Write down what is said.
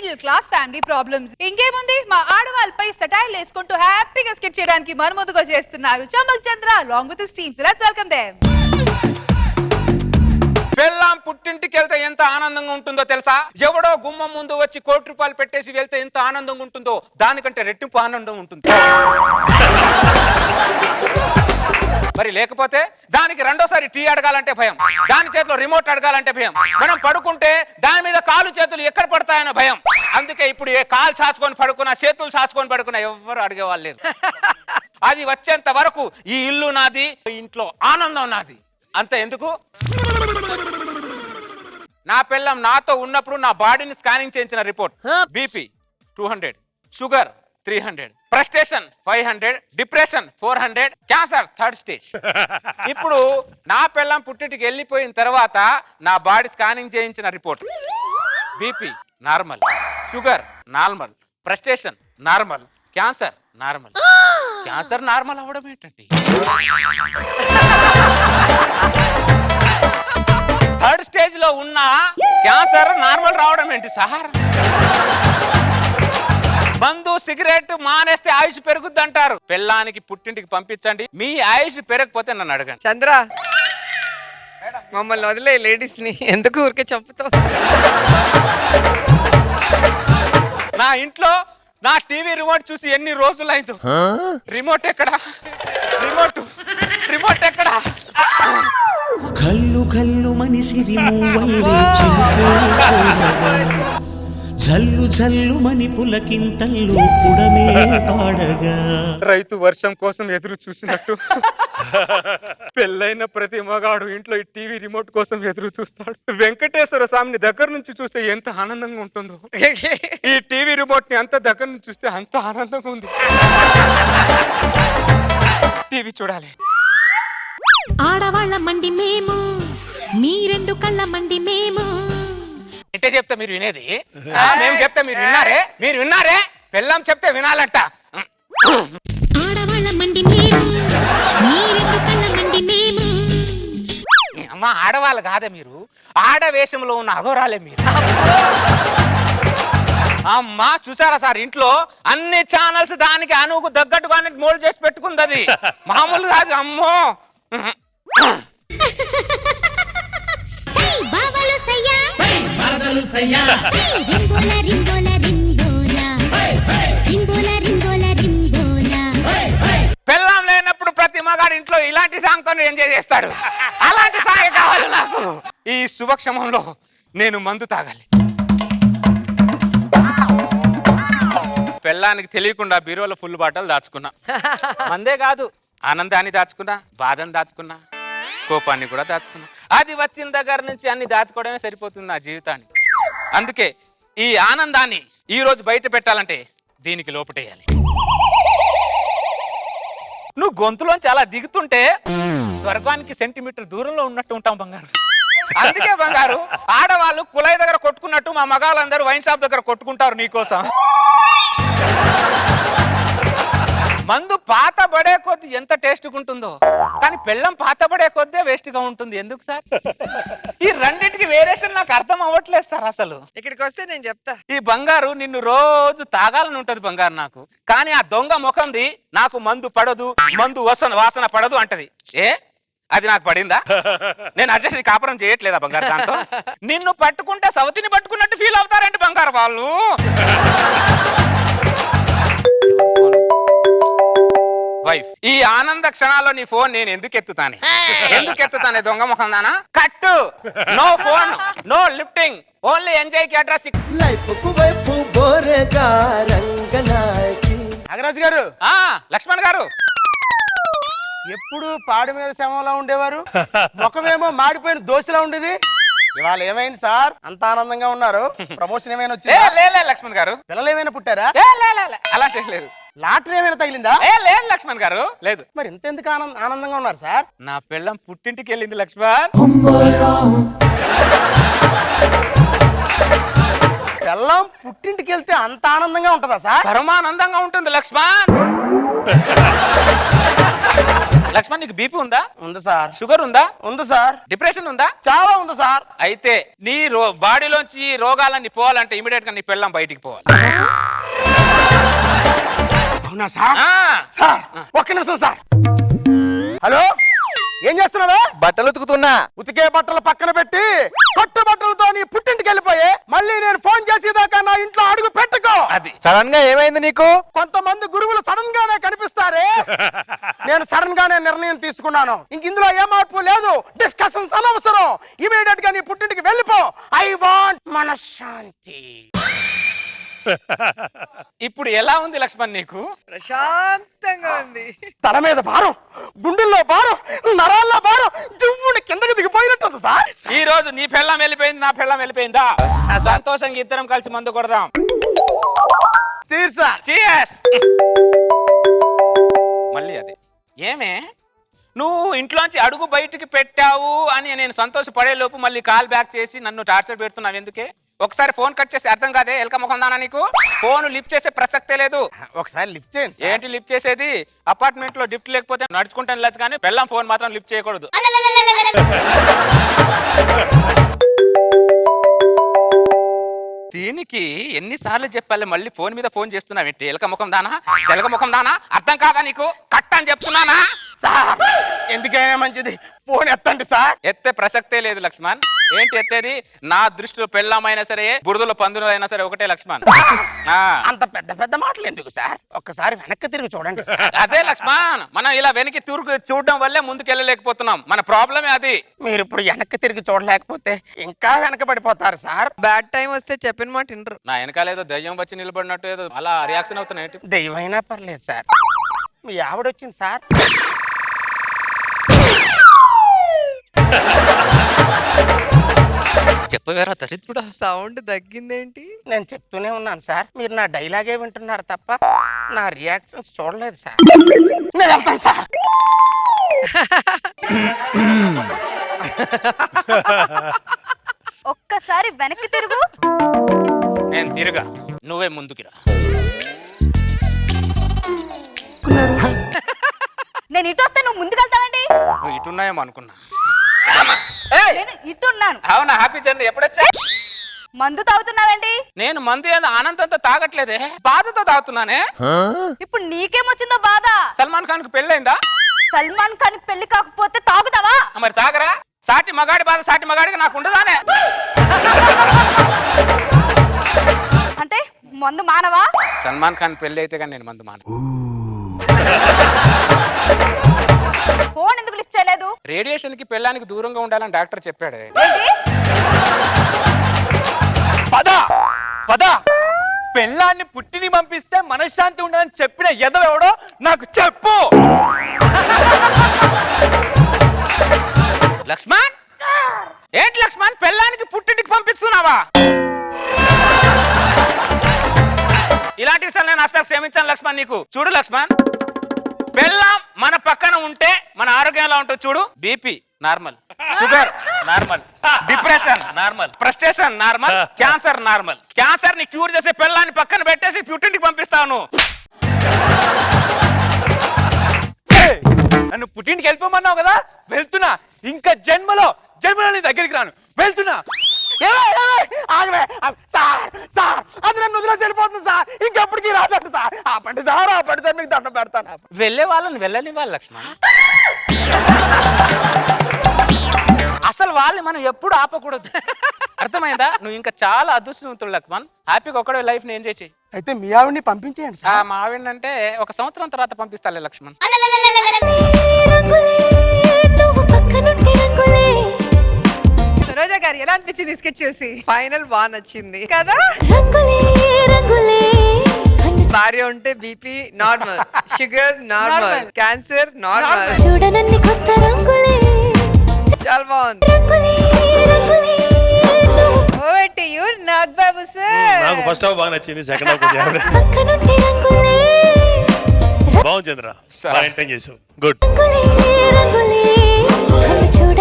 Middle class family problems. ఇంకేముంది, మా ఆడవాళ్ళపై సటైల్ వేసుకుంటూ హ్యాపీగా స్కెచ్ చేయడానికి మరుముదుగా చేస్తున్నారు చమల్ చంద్ర along with his team. So let's welcome them. పెళ్ళాం పుట్టింటికి వెళ్తే ఎంత ఆనందంగా ఉంటుందో తెలుసా? ఎవడో గుమ్మం ముందు వచ్చి ₹1,00,00,000 పెట్టేసి వెళ్తే ఎంత ఆనందంగా ఉంటుందో దానికంటే రెట్టింపు ఆనందం ఉంటుంది. మరి లేకపోతే దానికి రెండోసారి టీ అడగాలంటే భయం, దాని చేతిలో రిమోట్ అడగాలంటే భయం, మనం పడుకుంటే దాని మీద కాలు చేతులు ఎక్కడ పడతాయన్న భయం. అందుకే ఇప్పుడు ఏ కాలు చాచుకొని పడుకున్నా చేతులు చాచుకొని పడుకున్నా ఎవ్వరు అడిగేవాళ్ళు లేదు. అది వచ్చేంత వరకు ఈ ఇల్లు నాది, ఇంట్లో ఆనందం నాది. అంత ఎందుకు, నా పిల్లం నాతో ఉన్నప్పుడు నా బాడీని స్కానింగ్ చేయించిన report BP 200, sugar 300, frustration 500, depression 400, cancer 3rd stage. ఇప్పుడు నా పిల్లం పుట్టింటికి వెళ్ళిపోయిన తర్వాత నా బాడీ స్కానింగ్ చేయించిన report BP normal, sugar normal, frustration normal, cancer normal. Cancer normal అవ్వడం ఏంటండి? 3rd స్టేజ్ లో ఉన్న క్యాన్సర్ నార్మల్ రావడం ఏంటి సార్? మందు సిగరెట్ మానేస్తే ఆయుష్ పెరుగుద్ది అంటారు. పిల్లానికి పుట్టింటికి పంపించండి, మీ ఆయుష్ పెరగకపోతే నన్ను అడగండి. చంద్ర, మమ్మల్ని వదిలే, లేడీస్ ని ఎందుకు ఊరికే చెప్తావు? నా ఇంట్లో నా టీవీ రిమోట్ చూసి ఎన్ని రోజులైందో. రిమోట్ ఎక్కడా? రిమోట్ ఎక్కడా? కల్లు కల్లు మనిసిరి మూవల్లే చిలుకే చేరగా, జల్లు జల్లు మని పులకింతల్లు పుడమే పాడగా. రైతు వర్షం కోసం ఎదురు చూసినట్టు పెళ్ళైన ప్రతి మగాడు ఇంట్లో ఈ టీవీ రిమోట్ కోసం ఎదురు చూస్తాడు. వెంకటేశ్వర స్వామిని దగ్గర నుంచి చూస్తే ఎంత ఆనందంగా ఉంటుందో, ఈ టీవీ రిమోట్ ని అంత దగ్గర నుంచి చూస్తే అంత ఆనందంగా ఉంది. టీవీ చూడాలి. ఆడవాళ్ళ మండి మేము, మీ రెండు కళ్ళ మండి మేము. అంటే చెప్తే మీరు వినేది, మేము చెప్తే మీరు విన్నారే. పెళ్ళాం చెప్తే వినాలంట. ఆడవాళ్ళ మండి మేము, మీ రెండు కళ్ళ మండి మేము. అమ్మ, ఆడవాళ్ళు కాదే మీరు, ఆడవేషంలో ఉన్న అఘోరాలే మీరు. అమ్మా చూసారా సార్, ఇంట్లో అన్ని ఛానల్స్ దానికి అనుకు తగ్గట్టుగానే మోల్డ్ చేసి పెట్టుకుంది. అది మామూలు కాదు. అమ్మో, పెళ్ళాం లేనప్పుడు ప్రతి మగాడు ఇంట్లో ఇలాంటి సాంగ్ తో ఎంజాయ్ చేస్తాడు. అలాంటి సాంగ్ కావాలి నాకు. ఈ శుభక్షమంలో నేను మందు తాగాలి. పెళ్ళానికి తెలియకుండా బీరువాలో ఫుల్ బాటలు దాచుకున్నా. మందే కాదు, ఆనందాన్ని దాచుకున్నా, బాధను దాచుకున్నా, కోపాన్ని కూడా దాచుకున్నా. అది వచ్చిన దగ్గర నుంచి అన్ని దాచుకోవడమే సరిపోతుంది నా జీవితాన్ని. అందుకే ఈ ఆనందాన్ని ఈ రోజు బయట పెట్టాలంటే దీనికి లోపటేయాలి. నువ్వు గొంతులోంచి అలా దిగుతుంటే స్వర్గానికి సెంటీమీటర్ దూరంలో ఉన్నట్టు ఉంటాం బంగారు. అందుకే బంగారు, ఆడవాళ్ళు కుళాయి దగ్గర కొట్టుకున్నట్టు మా మగాళ్ళందరూ వైన్ షాప్ దగ్గర కొట్టుకుంటారు నీకోసం. మందు పాత పడే కొద్ది ఎంత టేస్ట్గా ఉంటుందో, కానీ పెళ్ళం పాత పడే కొద్దే వేస్ట్గా ఉంటుంది. ఎందుకు సార్? ఈ రెండింటికి వేరియేషన్ నాకు అర్థం అవ్వట్లేదు సార్. అసలు ఇక్కడికి వస్తే నేను చెప్తా. ఈ బంగారు నిన్ను రోజు తాగాలని ఉంటది బంగారు నాకు, కానీ ఆ దొంగ ముఖంది నాకు మందు పడదు, మందు వాసన పడదు అంటది. అది నాకు పడిందా? నేను అడ్జస్ట్ కాపురం చేయట్లేదా బంగారు దాంతో? నిన్ను పట్టుకుంటే సవతిని పట్టుకున్నట్టు ఫీల్ అవుతారంటే బంగారు వాళ్ళు. వైఫ్, ఈ ఆనంద క్షణాల్లో నీ ఫోన్ నేను ఎందుకు ఎత్తుతానే దొంగ ముఖం దానా? కట్టు. No phone, no lifting, only enjoy కి అడ్రస్. నాగరాజు గారు, లక్ష్మణ్ గారు, ఎప్పుడు పాడి మీద శవంలా ఉండేవారు, ముఖమేమో మాడిపోయిన దోశలా ఉండేది. ఇవాళ ఏమైంది సార్? అంత ఆనందంగా ఉన్నారు. ప్రమోషన్ ఏమైనా వచ్చిందా? లక్ష్మణ్ గారు, పిల్లలు ఏమైనా పుట్టారా? అలాంటి లేదు. లాటరీ ఏమైనా తగిలిందా? లేదు లక్ష్మణ్ గారు, లేదు. మరి ఇంతెందుకు ఆనందంగా ఉన్నారు సార్? నా పిల్లం పుట్టింటికి వెళ్ళింది లక్ష్మణ్. పిల్లం పుట్టింటికి వెళ్తే అంత ఆనందంగా ఉంటుందా సార్? పరమానందంగా ఉంటుంది లక్ష్మణ్. లక్ష్మణ్ నీకు బీపీ ఉందా, ఉంది సార్. షుగర్ ఉందా, ఉంది సార్. డిప్రెషన్ ఉందా? చాలా ఉంది సార్. అయితే నీ బాడీలోంచి రోగాలన్నీ పోవాలంటే ఇమీడియట్ గా నీ పెళ్ళం బయటికి పోవాలి. అవునా సార్? ఆ. సార్ ఒక్క నిమిషం సార్. హలో, ఏం చేస్తున్నావా? బట్టలు ఉతుకుతున్నా. ఉతికే బట్టలు పక్కన పెట్టి కొత్త బట్టలతో నీ పుట్టింటికి వెళ్ళిపోయి మళ్ళీ నేను ఫోన్ చేసేదాకా నా ఇంట్లో అడుగు పెట్టుకో. అది సడన్ గా ఏమైంది నీకు? కొంతమంది గురువులు సడన్ గానే కనిపిస్తారే, నేను సడన్ గానే నిర్ణయం తీసుకున్నాను. ఇంక ఇందులో ఏ మార్పు లేదు, డిస్కషన్స్ అనవసరం. ఇమీడియట్ గా నీ పుట్టింటికి వెళ్ళిపో. ఐ వాంట్ మనశ్శాంతి. ఇప్పుడు ఎలా ఉంది లక్ష్మణ్ నీకు? ప్రశాంతంగా ఉంది. తల మీద భారం, గుండెల్లో భారం, నరాల్లో భారం, జివ్వుని కిందకి దిగిపోయినట్టుంది సార్. ఈ రోజు నీ పెళ్ళం వెళ్ళిపోయింది, నా పెళ్ళం వెళ్ళిపోయిందా? సంతోషంగా ఇద్దరం కలిసి మందు కొడదాం. Cheer sir. Cheers. మళ్ళీ అది ఏమే, నువ్వు ఇంట్లోంచి అడుగు బయటికి పెట్టావు అని నేను సంతోషపడే లోపు మళ్ళీ కాల్ బ్యాక్ చేసి నన్ను టార్చర్ పెడుతున్నావు ఎందుకే? ఒకసారి ఫోన్ కట్ చేసి అర్థం కాదే, ఎలక ముఖం దానా నీకు? ఫోన్ లిఫ్ట్ చేసే ప్రసక్తే లేదు. ఒకసారి లిఫ్ట్ చేయండి సార్. ఏంటి లిఫ్ట్ చేసేది? అపార్ట్మెంట్ లో లిఫ్ట్ లేకపోతే నడుచుకుంటాను వెళ్ళచ్చు, కానీ పెళ్ళం ఫోన్ మాత్రం లిఫ్ట్ చేయకూడదు. దీనికి ఎన్నిసార్లు చెప్పాలి, మళ్ళీ ఫోన్ మీద ఫోన్ చేస్తున్నావు ఏంటి? ఎలక ముఖం దానా, జలక ముఖం దానా? అర్థం కాదా నీకు? కట్ అని చెప్తున్నానా? సార్ ఎందుకైనా మంచిది ఫోన్ ఎత్తండి సార్. ఎత్తే ప్రసక్తే లేదు లక్ష్మణ్. ఏంటి ఎత్తేది? నా దృష్టిలో పెళ్ళమైనా సరే, బురదలో పందులు అయినా సరే ఒకటే లక్ష్మణ్. అంత పెద్ద పెద్ద మాటలు ఎందుకు సార్? ఒక్కసారి వెనక్కి తిరిగి చూడండి సార్. అదే లక్ష్మణ్, మనం ఇలా వెనక్కి తిరుగు చూడడం వల్లే ముందుకు వెళ్ళలేకపోతున్నాం. మన ప్రాబ్లమే అది. మీరు ఇప్పుడు వెనక్కి తిరిగి చూడలేకపోతే ఇంకా వెనకబడిపోతారు సార్. బ్యాడ్ టైం వస్తే చెప్పిన మాట వినరు. నా వెనకాల ఏదో దయ్యం వచ్చి నిలబడినట్టు ఏదో అలా రియాక్షన్ అవుతున్నాయి. దెయ్యమైనా పర్లేదు సార్. మీ ఆవిడొచ్చింది సార్. చెప్పవేరా దరిద్రుడా. సౌండ్ తగ్గిందేంటి? నేను చెప్తూనే ఉన్నాను సార్, మీరు నా డైలాగే వింటున్నారు తప్ప నా రియాక్షన్స్ చూడలేదు సార్. నేను వెళ్తాను సార్. ఒక్కసారి వెనక్కి తిరుగు. నేను తిరుగా, నువ్వే ముందుకిరా. నేను ఇటు వస్తే నువ్వు ముందుకెళ్తావండి. నువ్వు ఇటున్నాయేమో అనుకున్నా. నేను ఇటున్నాను. అవునా, హ్యాపీ జర్నీ. ఎప్పుడొచ్చా? మందు తాగుతున్నావండి. నేను మందు ఏదో ఆనందంతో తాగట్లేదే, బాధతో తాగుతున్నానే. ఇప్పుడు నీకేమొచ్చిందో బాధ? సల్మాన్ ఖాన్ కు పెళ్ళైందా? సల్మాన్ ఖాన్ పెళ్లి కాకపోతే తాగుతావా? మరి తాగరా? సాటి మగాడి బాధ సాటి మగాడికి నాకు ఉండదానే? అంటే మందు మానవా? సల్మాన్ ఖాన్ పెళ్లి అయితే కానీ నేను మందు మాన. ఫోన్ ఎందుకు లిఫ్ట్ చేయలేదు? రేడియేషన్ కి పెళ్ళానికి దూరంగా ఉండాలని డాక్టర్ చెప్పాడు. ఏంటి? పద పద, పెళ్ళాన్ని పుట్టిని పంపిస్తే మనశ్శాంతి ఉండదని చెప్పిన ఎదవెవడో నాకు చెప్పు. లక్ష్మణ్, ఏంటి లక్ష్మణ్ పెళ్ళానికి పుట్టింటికి పంపిస్తున్నావా? ఇలాంటి విషయాలు నేను అసలు క్షమించాను లక్ష్మణ్ నీకు. చూడు లక్ష్మణ్, పెళ్ళాం మన పక్కన ఉంటే మన ఆరోగ్యం ఎలా ఉంటుంది చూడు. BP normal, sugar normal, depression normal, frustration normal, cancer normal. Cancer ని క్యూర్ చేసే పెళ్ళాన్ని పక్కన పెట్టేసి పుట్టింటికి పంపిస్తాను. నన్ను పుట్టింటికి వెళ్ళిపోమన్నావు కదా, వెళ్తున్నా. ఇంకా జన్మలో నీ దగ్గరికి రాను, వెళ్తున్నా. అది నన్ను వదిలేసి వెళ్ళిపోతుంది సార్. ఇంకెప్పటికీ రాదండి సార్. ఆపండి సార్, ఆపండి సార్, మీకు దండం పెడతాను. వెళ్ళే వాళ్ళని వెళ్ళనివ్వాలి లక్ష్మణ్. అసలు వాళ్ళని మనం ఎప్పుడు ఆపకూడదు, అర్థమైందా? నువ్వు ఇంకా చాలా అదృష్టవంతుడు లక్ష్మణ్. హ్యాపీగా ఒక్కడే లైఫ్ ని ఎంజాయ్ చేయి. అయితే మీ ఆవిడ్ని పంపించేయండి సార్. మా ఆవిడంటే 1 సంవత్సరం తర్వాత పంపిస్తాలే లక్ష్మణ్. రోజా గారు ఎలా అనిపించింది స్కెచ్ చూసి? ఫైనల్ బాగా నచ్చింది కదా? భార్య ఉంటే BP normal, sugar normal, Normal. Cancer normal. చూడనన్ని కొత్త రంగులే చాలా బాగుంది. Over to you Nag Babu sir. నాకు ఫస్ట్ హాఫ్ బాగా నచ్చింది, సెకండ్ హాఫ్ కొంచెం యావరేజ్. పక్కనుంటే రంగులే బాగుంది చంద్ర, బాగా ఎంటర్టైన్ చేసావు. గుడ్. రంగులే రంగులే